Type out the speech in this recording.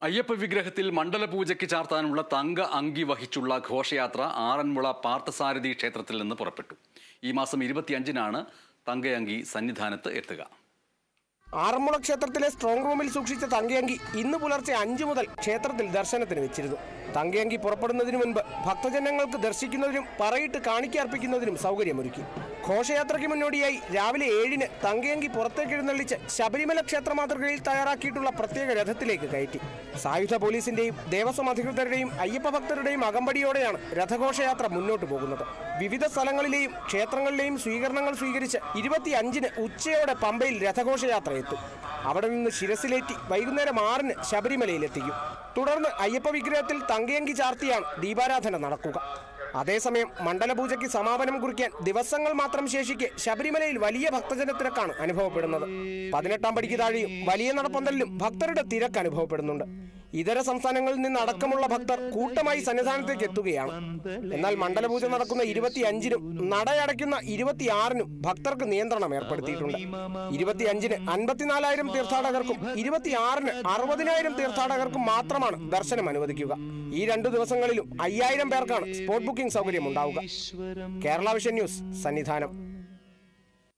അയ്യപ്പ വിഗ്രഹത്തിൽ മണ്ഡലപൂജയ്ക്ക് ചാർത്താനുള്ള തങ്ക അങ്കി വഹിച്ചുള്ള ഘോഷയാത്ര ആറന്മുള പാർത്ഥസാരഥി ക്ഷേത്രത്തിൽ നിന്ന് പുറപ്പെട്ടു. ഈ മാസം 25-നാണ് തങ്കയങ്കി സന്നിധാനത്ത് എത്തുക. ആറന്മുള ക്ഷേത്രത്തിലെ സ്ട്രോങ് റൂമിൽ സൂക്ഷിച്ച തങ്കയങ്കി ഇന്ന് പുലർച്ചെ 5 മുതൽ ക്ഷേത്രത്തിൽ ദർശനത്തിന് വെച്ചിരുന്നു. തങ്കയങ്കി പുറപ്പെടുന്നതിന് മുൻപ് ഭക്തജനങ്ങൾക്ക് ദർശിക്കുന്നതിനും പറയിട്ട് കാണിക്കർപ്പിക്കുന്നതിനും സൗകര്യമൊരുക്കി. ഘോഷയാത്രയ്ക്ക് മുന്നോടിയായി രാവിലെ 7-ന് തങ്കയങ്കി പുറത്തേക്ക് എഴുന്നള്ളിച്ച് ശബരിമല ക്ഷേത്ര മാതൃകയിൽ തയ്യാറാക്കിയിട്ടുള്ള പ്രത്യേക രഥത്തിലേക്ക് കയറ്റി. സായുധ പോലീസിന്റെയും ദേവസ്വം അധികൃതരുടെയും അയ്യപ്പ ഭക്തരുടെയും അകമ്പടിയോടെയാണ് രഥഘോഷയാത്ര മുന്നോട്ട് പോകുന്നത്. വിവിധ സ്ഥലങ്ങളിലെയും ക്ഷേത്രങ്ങളിലെയും സ്വീകരണങ്ങൾ സ്വീകരിച്ച് 25-ന് ഉച്ചയോടെ പമ്പയിൽ രഥഘോഷയാത്ര എത്തും. അവിടെ നിന്ന് ശിരസിലേറ്റി വൈകുന്നേരം 6-ന് ശബരിമലയിലെത്തിക്കും. തുടർന്ന് അയ്യപ്പ വിഗ്രഹത്തിൽ തങ്കയങ്കി ചാർത്തിയാണ് ദീപാരാധന നടക്കുക. അതേസമയം മണ്ഡലപൂജയ്ക്ക് സമാപനം കുറിക്കാൻ ദിവസങ്ങൾ മാത്രം ശേഷിക്കെ ശബരിമലയിൽ വലിയ ഭക്തജനത്തിരക്കാണ് അനുഭവപ്പെടുന്നത്. 18-ാം പടിക്ക് താഴെയും വലിയ നടപ്പന്തലിലും ഭക്തരുടെ തിരക്ക് അനുഭവപ്പെടുന്നുണ്ട്. ഇതര സംസ്ഥാനങ്ങളിൽ നിന്ന് അടക്കമുള്ള ഭക്തർ കൂട്ടമായി സന്നിധാനത്തേക്ക് എത്തുകയാണ്. എന്നാൽ മണ്ഡലപൂജ നടക്കുന്ന 25-നും നടയടയ്ക്കുന്ന 26-നും ഭക്തർക്ക് നിയന്ത്രണം ഏർപ്പെടുത്തിയിട്ടുണ്ട്. 25-ന് 54,000 തീർത്ഥാടകർക്കും 26-ന് 60,000 തീർത്ഥാടകർക്കും മാത്രമാണ് ദർശനം അനുവദിക്കുക. ഈ 2 ദിവസങ്ങളിലും 5,000 പേർക്കാണ് സ്പോട്ട് ബുക്കിംഗ് സൗകര്യം ഉണ്ടാവുക. Kerala vision news, Sannidhanam.